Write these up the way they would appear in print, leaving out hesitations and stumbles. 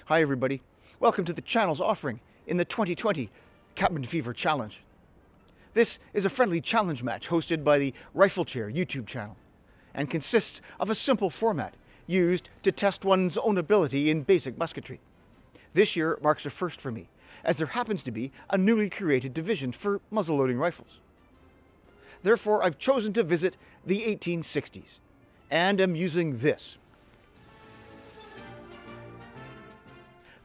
Hi everybody, welcome to the channel's offering in the 2020 Cabin Fever Challenge. This is a friendly challenge match hosted by the Rifle Chair YouTube channel and consists of a simple format used to test one's own ability in basic musketry. This year marks a first for me, as there happens to be a newly created division for muzzleloading rifles. Therefore, I've chosen to visit the 1860s and am using this.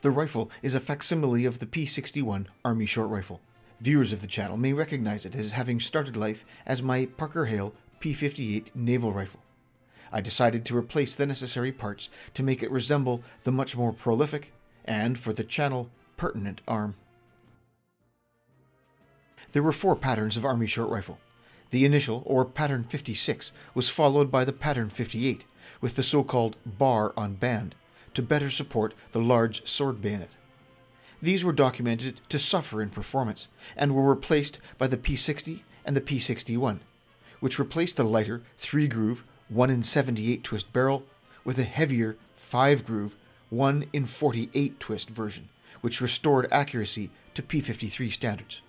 The rifle is a facsimile of the P61 Army short rifle. Viewers of the channel may recognize it as having started life as my Parker Hale P58 naval rifle. I decided to replace the necessary parts to make it resemble the much more prolific, and for the channel, pertinent arm. There were 4 patterns of Army short rifle. The initial, or pattern 56, was followed by the pattern 58, with the so-called bar on band, to better support the large sword bayonet. These were documented to suffer in performance, and were replaced by the P60 and the P61, which replaced the lighter 3-groove 1 in 78 twist barrel with a heavier 5-groove 1 in 48 twist version, which restored accuracy to P53 standards.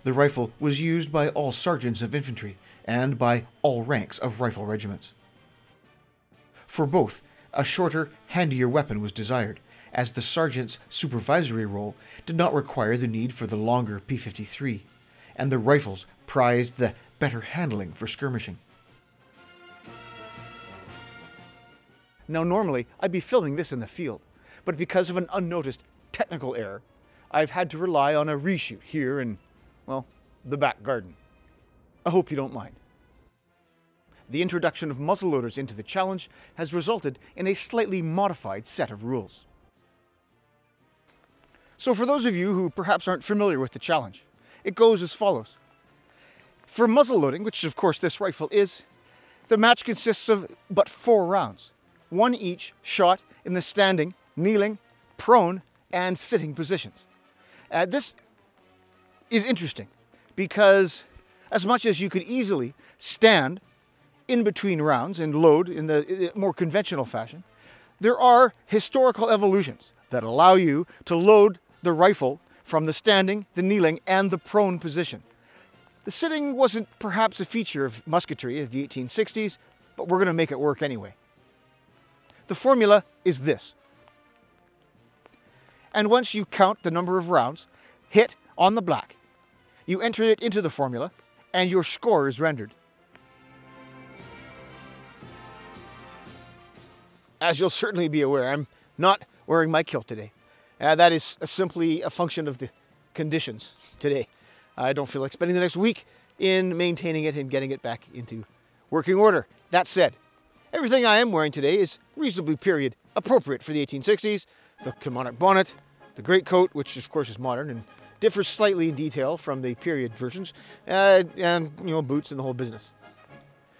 The rifle was used by all sergeants of infantry and by all ranks of rifle regiments. For both, a shorter, handier weapon was desired, as the sergeant's supervisory role did not require the need for the longer P53, and the rifles prized the better handling for skirmishing. Now normally I'd be filming this in the field, but because of an unnoticed technical error, I've had to rely on a reshoot here in, well, the back garden. I hope you don't mind. The introduction of muzzleloaders into the challenge has resulted in a slightly modified set of rules. So for those of you who perhaps aren't familiar with the challenge, it goes as follows. For muzzleloading, which of course this rifle is, the match consists of but 4 rounds, 1 each shot in the standing, kneeling, prone, and sitting positions. This is interesting because as much as you could easily stand in between rounds and load in the more conventional fashion, there are historical evolutions that allow you to load the rifle from the standing, the kneeling, and the prone position. The sitting wasn't perhaps a feature of musketry of the 1860s, but we're going to make it work anyway. The formula is this. And once you count the number of rounds hit on the black, you enter it into the formula, and your score is rendered. As you'll certainly be aware, I'm not wearing my kilt today. That is simply a function of the conditions today. I don't feel like spending the next week in maintaining it and getting it back into working order. That said, everything I am wearing today is reasonably period appropriate for the 1860s. The Kilmarnock bonnet, the greatcoat, which of course is modern and differs slightly in detail from the period versions, and boots and the whole business.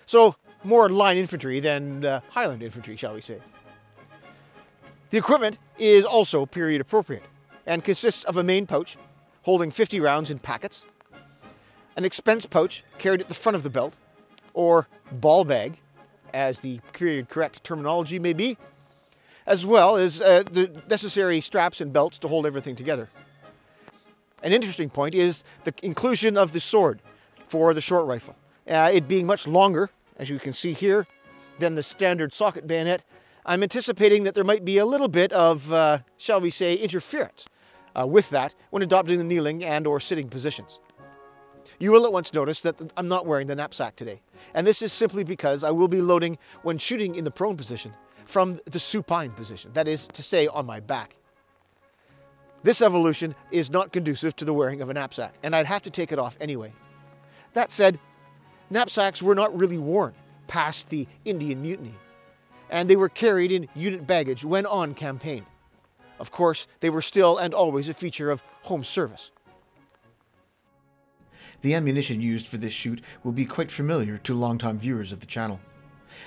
So more line infantry than Highland infantry, shall we say. The equipment is also period appropriate and consists of a main pouch holding 50 rounds in packets, an expense pouch carried at the front of the belt, or ball bag, as the period correct terminology may be, as well as the necessary straps and belts to hold everything together. An interesting point is the inclusion of the sword for the short rifle. It being much longer, as you can see here, than the standard socket bayonet, I'm anticipating that there might be a little bit of, shall we say, interference with that when adopting the kneeling and or sitting positions. You will at once notice that I'm not wearing the knapsack today, and this is simply because I will be loading when shooting in the prone position from the supine position, that is to stay on my back. This evolution is not conducive to the wearing of a knapsack, and I'd have to take it off anyway. That said, knapsacks were not really worn past the Indian Mutiny, and they were carried in unit baggage when on campaign. Of course, they were still and always a feature of home service. The ammunition used for this shoot will be quite familiar to longtime viewers of the channel.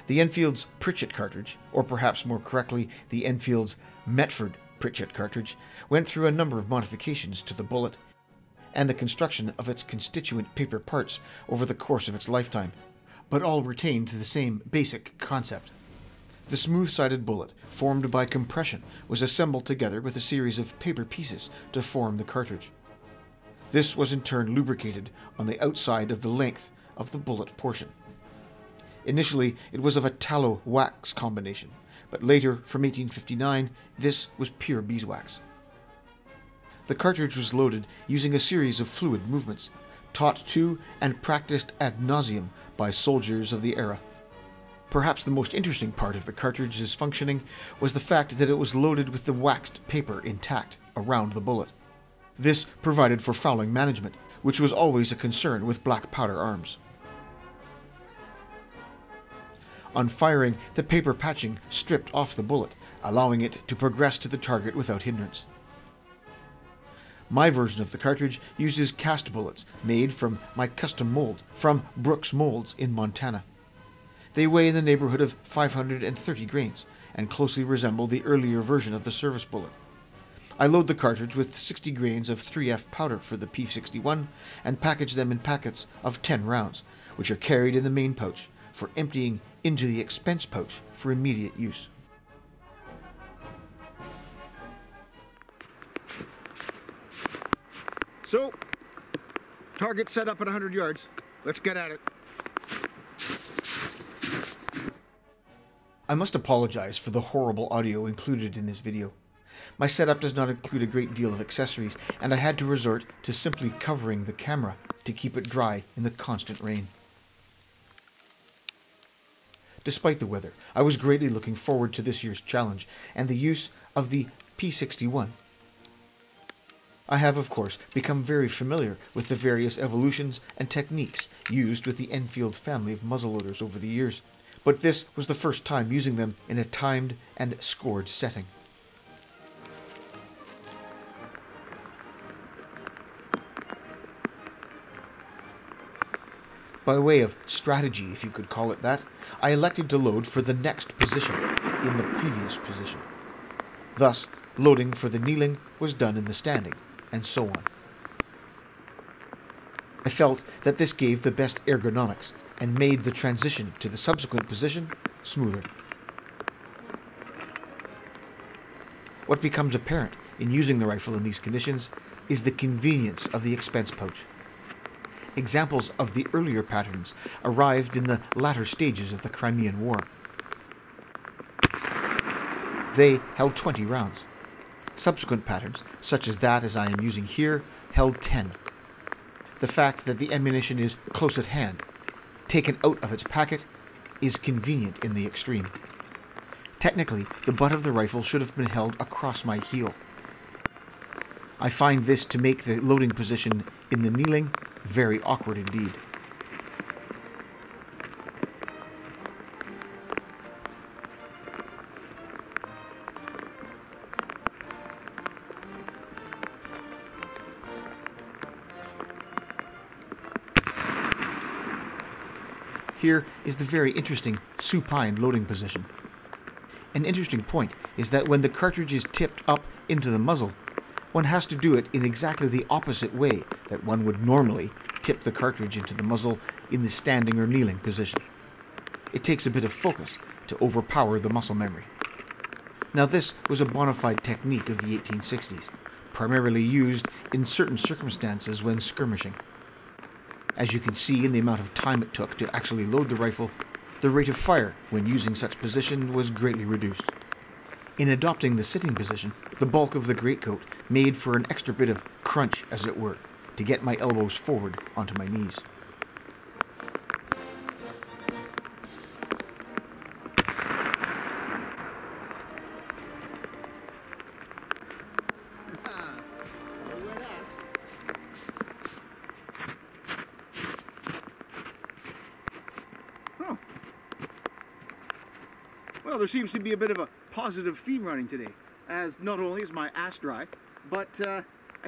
The Enfield's Pritchett cartridge, or perhaps more correctly, the Enfield's Metford Pritchett cartridge, went through a number of modifications to the bullet and the construction of its constituent paper parts over the course of its lifetime, but all retained the same basic concept. The smooth-sided bullet, formed by compression, was assembled together with a series of paper pieces to form the cartridge. This was in turn lubricated on the outside of the length of the bullet portion. Initially, it was of a tallow-wax combination, but later, from 1859, this was pure beeswax. The cartridge was loaded using a series of fluid movements, taught to and practiced ad nauseum by soldiers of the era. Perhaps the most interesting part of the cartridge's functioning was the fact that it was loaded with the waxed paper intact around the bullet. This provided for fouling management, which was always a concern with black powder arms. On firing, the paper patching stripped off the bullet, allowing it to progress to the target without hindrance. My version of the cartridge uses cast bullets made from my custom mold from Brooks Molds in Montana. They weigh in the neighborhood of 530 grains and closely resemble the earlier version of the service bullet. I load the cartridge with 60 grains of 3F powder for the P61 and package them in packets of 10 rounds, which are carried in the main pouch for emptying into the expense pouch for immediate use. So, target set up at 100 yards. Let's get at it. I must apologize for the horrible audio included in this video. My setup does not include a great deal of accessories, and I had to resort to simply covering the camera to keep it dry in the constant rain. Despite the weather, I was greatly looking forward to this year's challenge and the use of the P61. I have, of course, become very familiar with the various evolutions and techniques used with the Enfield family of muzzleloaders over the years, but this was the first time using them in a timed and scored setting. By way of strategy, if you could call it that, I elected to load for the next position in the previous position. Thus, loading for the kneeling was done in the standing, and so on. I felt that this gave the best ergonomics and made the transition to the subsequent position smoother. What becomes apparent in using the rifle in these conditions is the convenience of the expense pouch. Examples of the earlier patterns arrived in the latter stages of the Crimean War. They held 20 rounds. Subsequent patterns, such as that as I am using here, held 10. The fact that the ammunition is close at hand, taken out of its packet, is convenient in the extreme. Technically, the butt of the rifle should have been held across my heel. I find this to make the loading position in the kneeling very awkward indeed. Here is the very interesting supine loading position. An interesting point is that when the cartridge is tipped up into the muzzle, one has to do it in exactly the opposite way that one would normally tip the cartridge into the muzzle in the standing or kneeling position. It takes a bit of focus to overpower the muscle memory. Now this was a bona fide technique of the 1860s, primarily used in certain circumstances when skirmishing. As you can see in the amount of time it took to actually load the rifle, the rate of fire when using such position was greatly reduced. In adopting the sitting position, the bulk of the greatcoat made for an extra bit of crunch, as it were, to get my elbows forward onto my knees. Well, there seems to be a bit of a positive theme running today, as not only is my ass dry, but I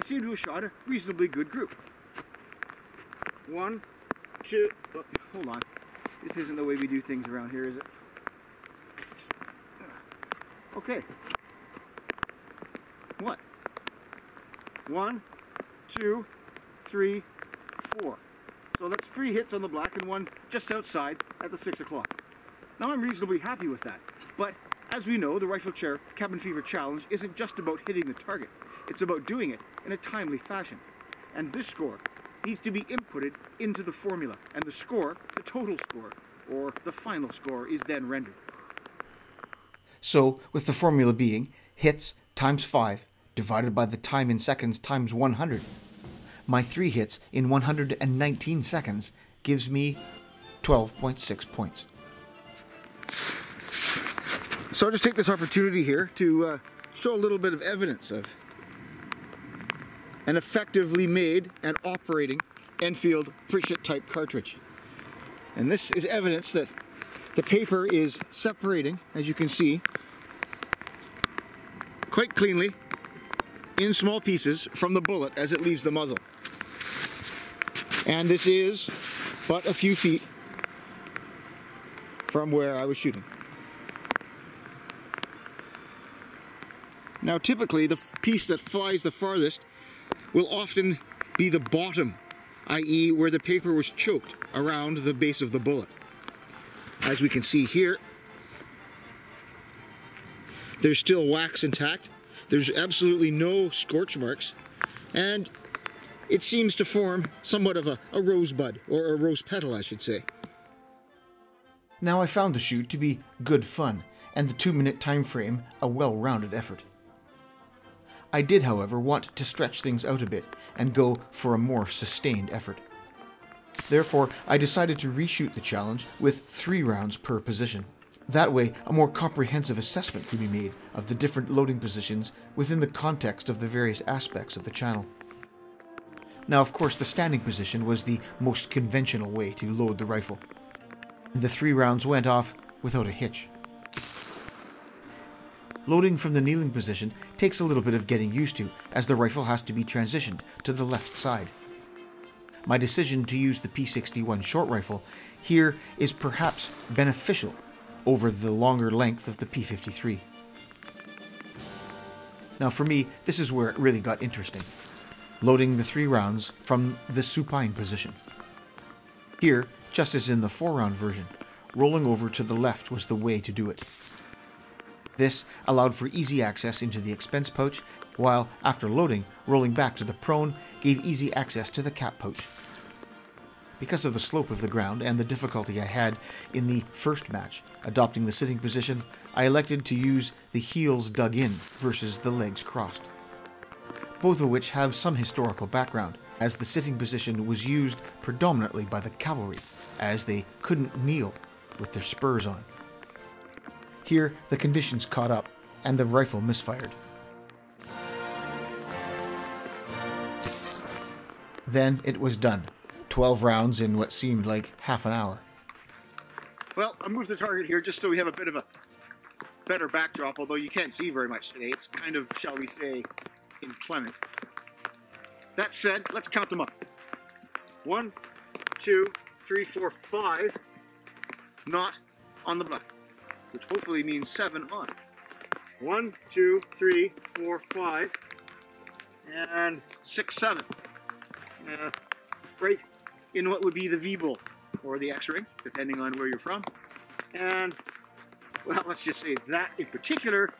seem to have shot a reasonably good group. 1, 2, oh, hold on. This isn't the way we do things around here, is it? Okay. What? 1, 2, 3, 4. So that's 3 hits on the black and 1 just outside at the 6 o'clock. Now I'm reasonably happy with that, but as we know, the Rifle Chair Cabin Fever Challenge isn't just about hitting the target, it's about doing it in a timely fashion. And this score needs to be inputted into the formula, and the score, the total score, or the final score, is then rendered. So, with the formula being hits times 5 divided by the time in seconds times 100, my 3 hits in 119 seconds gives me 12.6 points. So I'll just take this opportunity here to show a little bit of evidence of an effectively made and operating Enfield Appreciate type cartridge. And this is evidence that the paper is separating, as you can see, quite cleanly in small pieces from the bullet as it leaves the muzzle. And this is but a few feet from where I was shooting. Now typically the piece that flies the farthest will often be the bottom, i.e. where the paper was choked around the base of the bullet. As we can see here, there's still wax intact, there's absolutely no scorch marks, and it seems to form somewhat of a rosebud, or a rose petal I should say. Now I found the shoot to be good fun, and the 2-minute time frame a well-rounded effort. I did, however, want to stretch things out a bit and go for a more sustained effort. Therefore, I decided to reshoot the challenge with 3 rounds per position. That way, a more comprehensive assessment could be made of the different loading positions within the context of the various aspects of the channel. Now, of course, the standing position was the most conventional way to load the rifle. The 3 rounds went off without a hitch. Loading from the kneeling position takes a little bit of getting used to, as the rifle has to be transitioned to the left side. My decision to use the P61 short rifle here is perhaps beneficial over the longer length of the P53. Now for me, this is where it really got interesting. Loading the 3 rounds from the supine position. Here, just as in the 4-round version, rolling over to the left was the way to do it. This allowed for easy access into the expense pouch, while after loading, rolling back to the prone gave easy access to the cap pouch. Because of the slope of the ground and the difficulty I had in the first match adopting the sitting position, I elected to use the heels dug in versus the legs crossed. Both of which have some historical background, as the sitting position was used predominantly by the cavalry, as they couldn't kneel with their spurs on. Here, the conditions caught up, and the rifle misfired. Then it was done. 12 rounds in what seemed like half an hour. Well, I moved the target here just so we have a bit of a better backdrop, although you can't see very much today. It's kind of, shall we say, inclement. That said, let's count them up. 1, 2, 3, 4, 5 not on the black, which hopefully means 7 on. 1, 2, 3, 4, 5, and 6, 7. Right in what would be the V-bolt, or the X-ring, depending on where you're from. And, well, let's just say that in particular,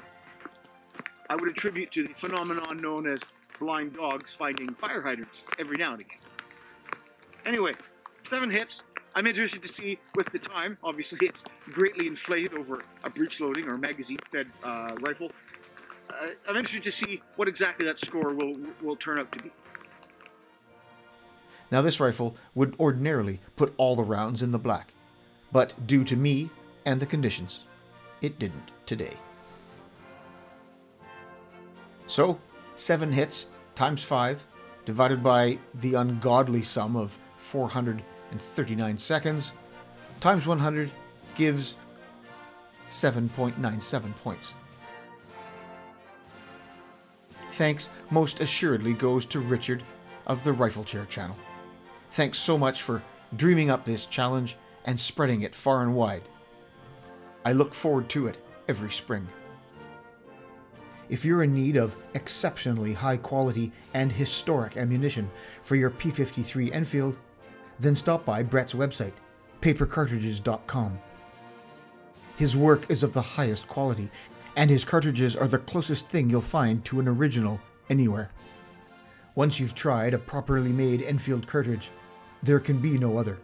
I would attribute to the phenomenon known as blind dogs finding fire hydrants every now and again. Anyway, 7 hits. I'm interested to see with the time. Obviously, it's greatly inflated over a breech loading or magazine-fed rifle. I'm interested to see what exactly that score will turn out to be. Now, this rifle would ordinarily put all the rounds in the black, but due to me and the conditions, it didn't today. So, 7 hits times 5 divided by the ungodly sum of 439 seconds times 100 gives 7.97 points. Thanks most assuredly goes to Richard of the Rifle Chair channel. Thanks so much for dreaming up this challenge and spreading it far and wide. I look forward to it every spring. If you're in need of exceptionally high quality and historic ammunition for your P53 Enfield, then stop by Brett's website, papercartridges.com. His work is of the highest quality, and his cartridges are the closest thing you'll find to an original anywhere. Once you've tried a properly made Enfield cartridge, there can be no other.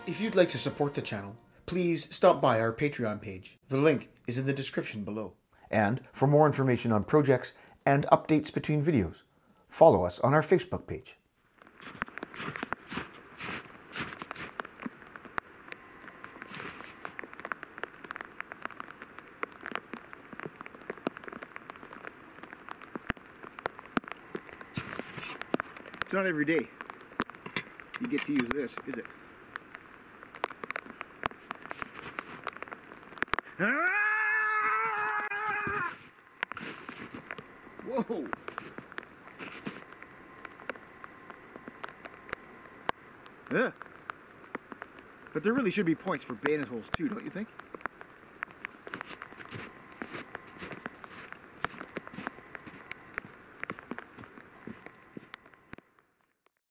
If you'd like to support the channel, please stop by our Patreon page. The link is in the description below. And for more information on projects and updates between videos, follow us on our Facebook page. It's not every day you get to use this, is it? Whoa! Yeah. But there really should be points for bayonet holes too, don't you think?